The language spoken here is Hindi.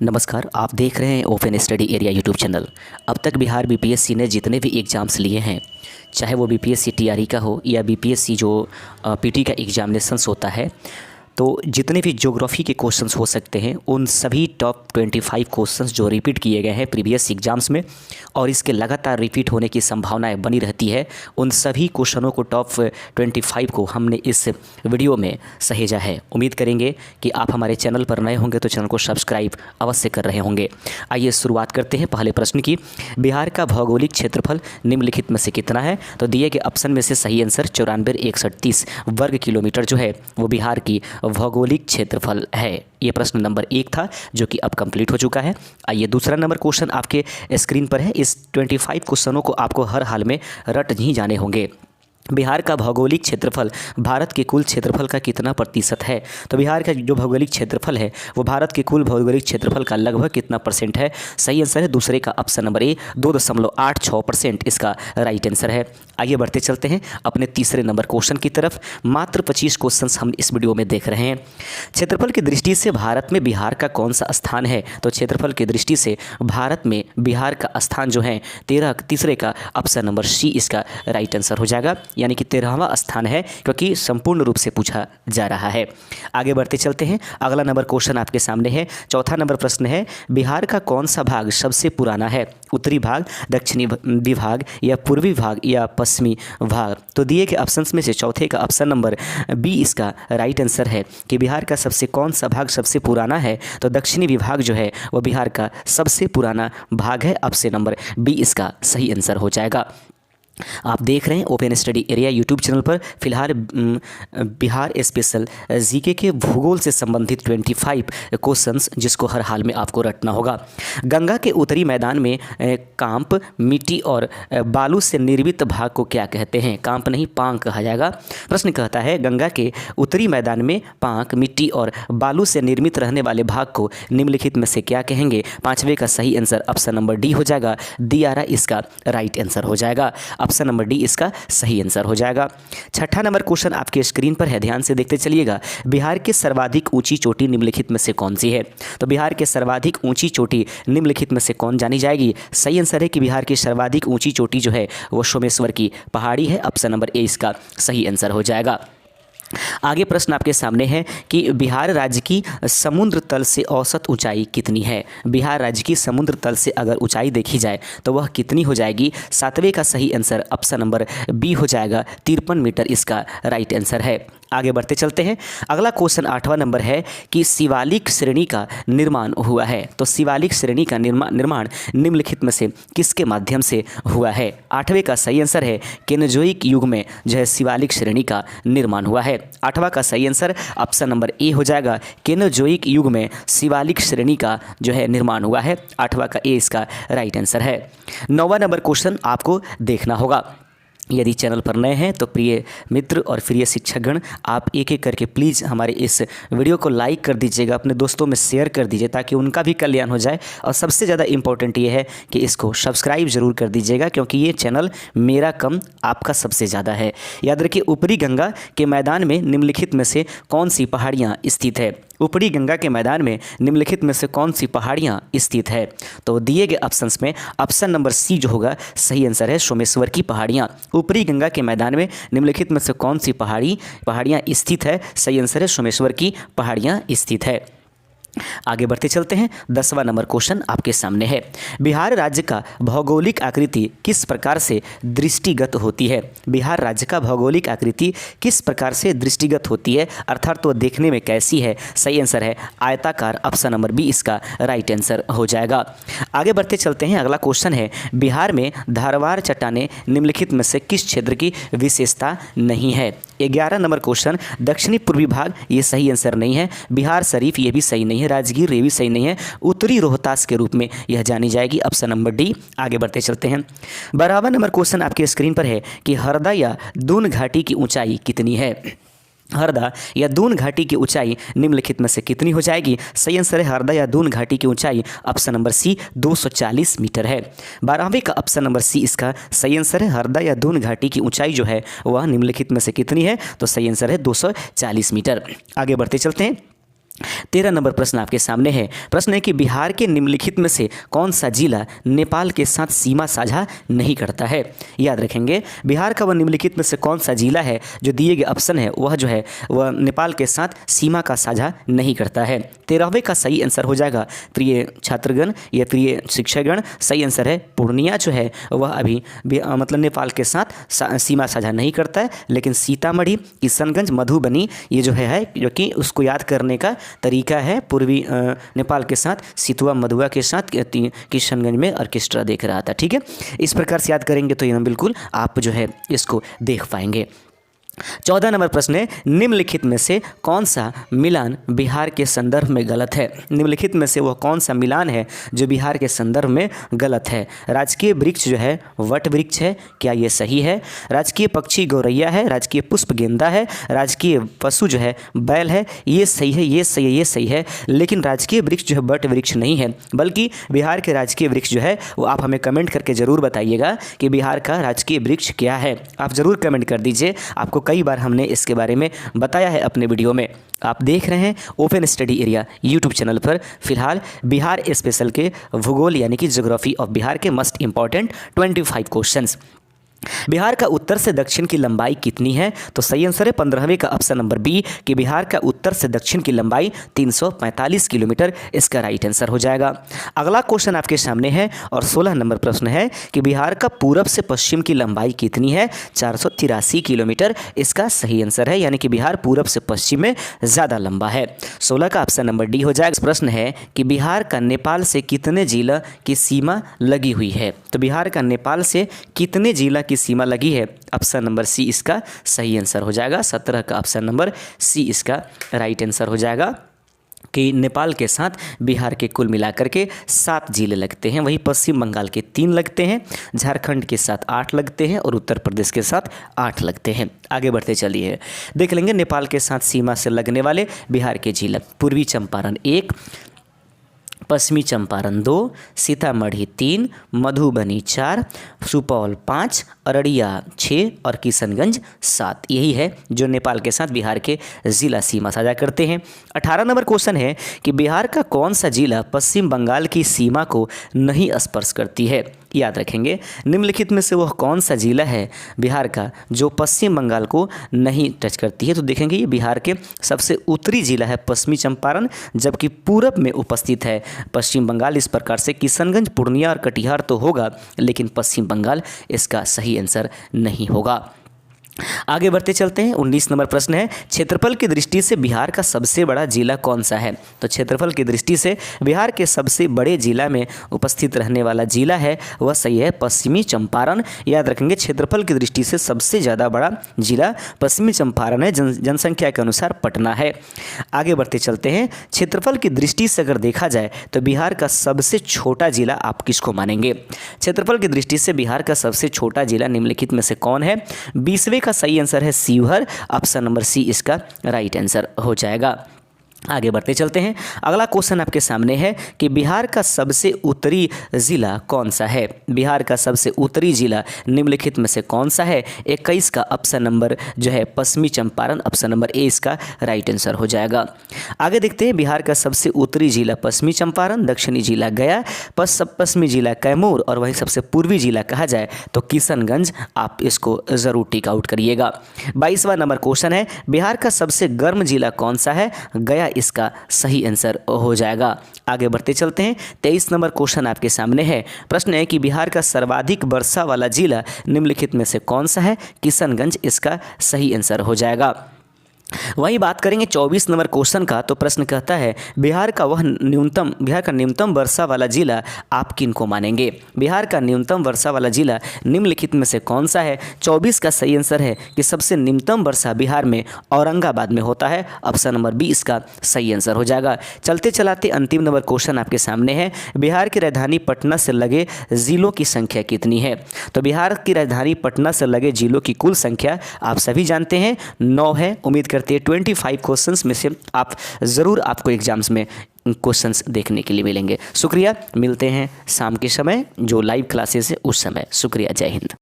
नमस्कार, आप देख रहे हैं open study area YouTube channel. अब तक बिहार बीपीएससी ने जितने भी एग्ज़ाम्स लिए हैं, चाहे वो बीपीएससी टीआरई का हो या बीपीएससी जो पीटी का एग्जामिनेशंस होता है, तो जितने भी ज्योग्राफी के क्वेश्चंस हो सकते हैं उन सभी टॉप 25 क्वेश्चंस जो रिपीट किए गए हैं प्रीवियस एग्जाम्स में और इसके लगातार रिपीट होने की संभावनाएं बनी रहती है, उन सभी क्वेश्चनों को टॉप 25 को हमने इस वीडियो में सहेजा है। उम्मीद करेंगे कि आप हमारे चैनल पर नए होंगे तो चैनल को सब्सक्राइब अवश्य कर रहे होंगे। आइए शुरुआत करते हैं पहले प्रश्न की। बिहार का भौगोलिक क्षेत्रफल निम्नलिखित में से कितना है? तो दिए गए ऑप्शन में से सही आंसर 94,130 वर्ग किलोमीटर जो है वो बिहार की भौगोलिक क्षेत्रफल है। ये प्रश्न नंबर 1 था जो कि अब कंप्लीट हो चुका है। आइए दूसरा नंबर क्वेश्चन आपके स्क्रीन पर है। इस 25 क्वेश्चनों को आपको हर हाल में रट नहीं जाने होंगे। बिहार का भौगोलिक क्षेत्रफल भारत के कुल क्षेत्रफल का कितना प्रतिशत है? तो बिहार का जो भौगोलिक क्षेत्रफल है वो भारत के कुल भौगोलिक क्षेत्रफल का लगभग कितना परसेंट है? सही आंसर है दूसरे का ऑप्शन नंबर ए, 2.86% इसका राइट आंसर है। आइए बढ़ते चलते हैं अपने तीसरे नंबर क्वेश्चन की तरफ। मात्र 25 क्वेश्चन हम इस वीडियो में देख रहे हैं। क्षेत्रफल की दृष्टि से भारत में बिहार का कौन सा स्थान है? तो क्षेत्रफल की दृष्टि से भारत में बिहार का स्थान जो है तीसरे का ऑप्शन नंबर सी इसका राइट आंसर हो जाएगा, यानी कि 13वां स्थान है, क्योंकि संपूर्ण रूप से पूछा जा रहा है। आगे बढ़ते चलते हैं। अगला नंबर क्वेश्चन आपके सामने है। चौथा नंबर प्रश्न है, बिहार का कौन सा भाग सबसे पुराना है? उत्तरी भाग, दक्षिणी विभाग या पूर्वी भाग या पश्चिमी भाग? तो दिए गए ऑप्शंस में से चौथे का ऑप्शन नंबर बी इसका राइट आंसर है कि बिहार का कौन सा भाग सबसे पुराना है? तो दक्षिणी विभाग जो है वो बिहार का सबसे पुराना भाग है। ऑप्शन नंबर बी इसका सही आंसर हो जाएगा। आप देख रहे हैं open study area YouTube channel पर फिलहाल बिहार स्पेशल जीके के भूगोल से संबंधित 25 क्वेश्चंस जिसको हर हाल में आपको रटना होगा। गंगा के उत्तरी मैदान में कांप, मिट्टी और बालू से निर्मित भाग को क्या कहते हैं? कांप नहीं, पांक कहा जाएगा। प्रश्न कहता है गंगा के उत्तरी मैदान में पांक, मिट्टी और बालू से निर्मित रहने वाले भाग को निम्नलिखित में से क्या कहेंगे? पांचवे का सही आंसर ऑप्शन नंबर डी हो जाएगा, दियारा इसका राइट आंसर हो जाएगा। ऑप्शन नंबर डी इसका सही आंसर हो जाएगा। छठा नंबर क्वेश्चन आपके स्क्रीन पर है, ध्यान से देखते चलिएगा। बिहार की सर्वाधिक ऊंची चोटी निम्नलिखित में से कौन सी है? तो बिहार के सर्वाधिक ऊंची चोटी निम्नलिखित में से कौन जानी जाएगी? सही आंसर है कि बिहार की सर्वाधिक ऊंची चोटी जो है वो सोमेश्वर की पहाड़ी है। ऑप्शन नंबर ए इसका सही आंसर हो जाएगा। आगे प्रश्न आपके सामने है कि बिहार राज्य की समुद्र तल से औसत ऊंचाई कितनी है? बिहार राज्य की समुद्र तल से अगर ऊंचाई देखी जाए तो वह कितनी हो जाएगी? सातवें का सही आंसर ऑप्शन नंबर बी हो जाएगा, 53 मीटर इसका राइट आंसर है। आगे बढ़ते चलते हैं। अगला क्वेश्चन 8वां नंबर है कि शिवालिक श्रेणी का निर्माण हुआ है। तो शिवालिक श्रेणी का निर्माण निम्नलिखित में से किसके माध्यम से हुआ है? 8वें का सही आंसर है केनोजोइक युग में जो है शिवालिक श्रेणी का निर्माण हुआ है। 8वां का सही आंसर ऑप्शन नंबर ए हो जाएगा, केनोजोइक युग में शिवालिक श्रेणी का जो है निर्माण हुआ है। 8वां का ए इसका राइट आंसर है। 9वां नंबर क्वेश्चन आपको देखना होगा। यदि चैनल पर नए हैं तो प्रिय मित्र और प्रिय शिक्षकगण, आप एक एक करके प्लीज़ हमारे इस वीडियो को लाइक कर दीजिएगा, अपने दोस्तों में शेयर कर दीजिए ताकि उनका भी कल्याण हो जाए। और सबसे ज़्यादा इम्पोर्टेंट ये है कि इसको सब्सक्राइब जरूर कर दीजिएगा, क्योंकि ये चैनल मेरा कम आपका सबसे ज़्यादा है। याद रखिए, ऊपरी गंगा के मैदान में निम्नलिखित में से कौन सी पहाड़ियाँ स्थित है? ऊपरी गंगा के मैदान में निम्नलिखित में से कौन सी पहाड़ियाँ स्थित है? तो दिए गए ऑप्शंस में ऑप्शन नंबर सी जो होगा सही आंसर है, सोमेश्वर की पहाड़ियाँ। ऊपरी गंगा के मैदान में निम्नलिखित में से कौन सी पहाड़ियाँ स्थित है? सही आंसर है सोमेश्वर की पहाड़ियाँ स्थित है। आगे बढ़ते चलते हैं। 10वां नंबर क्वेश्चन आपके सामने है। बिहार राज्य का भौगोलिक आकृति किस प्रकार से दृष्टिगत होती है? बिहार राज्य का भौगोलिक आकृति किस प्रकार से दृष्टिगत होती है, अर्थात तो देखने में कैसी है? सही आंसर है आयताकार। ऑप्शन नंबर बी इसका राइट आंसर हो जाएगा। आगे बढ़ते चलते हैं। अगला क्वेश्चन है, बिहार में धारवाड़ चट्टानें निम्नलिखित में से किस क्षेत्र की विशेषता नहीं है? 11 नंबर क्वेश्चन, दक्षिणी पूर्वी भाग ये सही आंसर नहीं है। बिहार शरीफ ये भी सही नहीं है। राजगीर ये भी सही नहीं है। उत्तरी रोहतास के रूप में यह जानी जाएगी। Option number D. आगे बढ़ते चलते हैं। 12वां नंबर क्वेश्चन आपके स्क्रीन पर है कि हरदा या दून घाटी की ऊंचाई कितनी है? हरदा या दून घाटी की ऊंचाई निम्नलिखित में से कितनी हो जाएगी? सही आंसर है हरदा या दून घाटी की ऊंचाई ऑप्शन नंबर सी 240 मीटर है। 12वें का ऑप्शन नंबर सी इसका सही आंसर है। हरदा या दून घाटी की ऊंचाई जो है वह निम्नलिखित में से कितनी है? तो सही आंसर है 240 मीटर। आगे बढ़ते चलते हैं। 13 नंबर प्रश्न आपके सामने है। प्रश्न है कि बिहार के निम्नलिखित में से कौन सा जिला नेपाल के साथ सीमा साझा नहीं करता है। याद रखेंगे, बिहार का वह निम्नलिखित में से कौन सा जिला है जो दिए गए ऑप्शन है वह जो है वह नेपाल के साथ सीमा का साझा नहीं करता है। 13वें का सही आंसर हो जाएगा प्रिय छात्रगण या प्रिय शिक्षकगण, सही आंसर है पूर्णिया जो है वह अभी मतलब नेपाल के साथ सीमा साझा नहीं करता है, लेकिन सीतामढ़ी, किशनगंज, मधुबनी ये जो है जो कि उसको याद करने का तरीका है। पूर्वी नेपाल के साथ सितुआ मधुआ के साथ किशनगंज में ऑर्केस्ट्रा देख रहा था। ठीक है, इस प्रकार से याद करेंगे तो ये बिल्कुल आप जो है इसको देख पाएंगे। 14 नंबर प्रश्न है, निम्नलिखित में से कौन सा मिलान बिहार के संदर्भ में गलत है। निम्नलिखित में से वह कौन सा मिलान है जो बिहार के संदर्भ में गलत है। राजकीय वृक्ष जो है वट वृक्ष है, क्या ये सही है। राजकीय पक्षी गौरैया है, राजकीय पुष्प गेंदा है, राजकीय पशु जो है बैल है, ये सही है, ये सही है, ये सही है। लेकिन राजकीय वृक्ष जो है वट वृक्ष नहीं है, बल्कि बिहार के राजकीय वृक्ष जो है वो आप हमें कमेंट करके ज़रूर बताइएगा कि बिहार का राजकीय वृक्ष क्या है। आप ज़रूर कमेंट कर दीजिए, आपको कई बार हमने इसके बारे में बताया है अपने वीडियो में। आप देख रहे हैं open study area YouTube channel पर फिलहाल बिहार स्पेशल के भूगोल यानी कि ज्योग्राफी ऑफ बिहार के मस्ट इंपॉर्टेंट 25 क्वेश्चंस। बिहार का उत्तर से दक्षिण की लंबाई कितनी है, तो सही आंसर है 15वें का ऑप्शन नंबर बी कि बिहार का उत्तर से दक्षिण की लंबाई 345 किलोमीटर, इसका राइट आंसर हो जाएगा। अगला क्वेश्चन आपके सामने है और 16 नंबर प्रश्न है कि बिहार का पूरब से पश्चिम की लंबाई कितनी है, 483 किलोमीटर, इसका सही आंसर है, यानी कि बिहार पूरब से पश्चिम में ज़्यादा लंबा है। 16 का ऑप्शन नंबर डी हो जाएगा। प्रश्न है कि बिहार का नेपाल से कितने जिला की सीमा लगी हुई है, तो बिहार का नेपाल से कितने जिला की सीमा लगी है, ऑप्शन नंबर सी इसका सही आंसर हो जाएगा। 17 का ऑप्शन नंबर सी इसका राइट आंसर हो जाएगा कि नेपाल के साथ बिहार के कुल मिलाकर के 7 जिले लगते हैं, वहीं पश्चिम बंगाल के 3 लगते हैं, झारखंड के साथ 8 लगते हैं और उत्तर प्रदेश के साथ 8 लगते हैं। आगे बढ़ते चलिए, देख लेंगे नेपाल के साथ सीमा से लगने वाले बिहार के जिला। पूर्वी चंपारण 1, पश्चिमी चंपारण 2, सीतामढ़ी 3, मधुबनी 4, सुपौल 5, अररिया 6 और किशनगंज 7। यही है जो नेपाल के साथ बिहार के ज़िला सीमा साझा करते हैं। 18 नंबर क्वेश्चन है कि बिहार का कौन सा जिला पश्चिम बंगाल की सीमा को नहीं स्पर्श करती है। याद रखेंगे, निम्नलिखित में से वह कौन सा जिला है बिहार का जो पश्चिम बंगाल को नहीं टच करती है, तो देखेंगे ये बिहार के सबसे उत्तरी जिला है पश्चिमी चंपारण, जबकि पूरब में उपस्थित है पश्चिम बंगाल। इस प्रकार से किशनगंज, पूर्णिया और कटिहार तो होगा, लेकिन पश्चिम बंगाल इसका सही आंसर नहीं होगा। आगे बढ़ते चलते हैं। 19 नंबर प्रश्न है, क्षेत्रफल की दृष्टि से बिहार का सबसे बड़ा जिला कौन सा है, तो क्षेत्रफल की दृष्टि से बिहार के सबसे बड़े जिला में उपस्थित रहने वाला जिला है वह सही है पश्चिमी चंपारण। याद रखेंगे, क्षेत्रफल की दृष्टि से सबसे ज़्यादा बड़ा जिला पश्चिमी चंपारण है, जनसंख्या के अनुसार पटना है। आगे बढ़ते चलते हैं। क्षेत्रफल की दृष्टि से अगर देखा जाए तो बिहार का सबसे छोटा जिला आप किसको मानेंगे। क्षेत्रफल की दृष्टि से बिहार का सबसे छोटा जिला निम्नलिखित में से कौन है। 20वें का सही आंसर है शिवहर, ऑप्शन नंबर सी इसका राइट आंसर हो जाएगा। आगे बढ़ते चलते हैं। अगला क्वेश्चन आपके सामने है कि बिहार का सबसे उत्तरी जिला कौन सा है। बिहार का सबसे उत्तरी जिला निम्नलिखित में से कौन सा है। 21 का ऑप्शन नंबर जो है पश्चिमी चंपारण, ऑप्शन नंबर ए इसका राइट आंसर हो जाएगा। आगे देखते हैं। बिहार का सबसे उत्तरी जिला पश्चिमी चंपारण, दक्षिणी जिला गया, पश्चिमी जिला कैमूर और वहीं सबसे पूर्वी जिला कहा जाए तो किशनगंज। आप इसको ज़रूर टिक आउट करिएगा। 22वां नंबर क्वेश्चन है, बिहार का सबसे गर्म जिला कौन सा है। गया इसका सही आंसर हो जाएगा। आगे बढ़ते चलते हैं। 23 नंबर क्वेश्चन आपके सामने है। प्रश्न है कि बिहार का सर्वाधिक वर्षा वाला जिला निम्नलिखित में से कौन सा है। किशनगंज इसका सही आंसर हो जाएगा। वही बात करेंगे 24 नंबर क्वेश्चन का, तो प्रश्न कहता है बिहार का न्यूनतम वर्षा वाला जिला आप किन को मानेंगे। बिहार का न्यूनतम वर्षा वाला जिला निम्नलिखित में से कौन सा है। 24 का सही आंसर है कि सबसे न्यूनतम वर्षा बिहार में औरंगाबाद में होता है, ऑप्शन नंबर बी इसका सही आंसर हो जाएगा। चलते चलाते अंतिम नंबर क्वेश्चन आपके सामने है। बिहार की राजधानी पटना से लगे जिलों की संख्या कितनी है। तो बिहार की राजधानी पटना से लगे जिलों की कुल संख्या आप सभी जानते हैं 9 है। उम्मीद करते हैं 25 क्वेश्चंस में से आप ज़रूर आपको एग्जाम्स में क्वेश्चंस देखने के लिए मिलेंगे। शुक्रिया, मिलते हैं शाम के समय जो लाइव क्लासेस है उस समय। शुक्रिया, जय हिंद।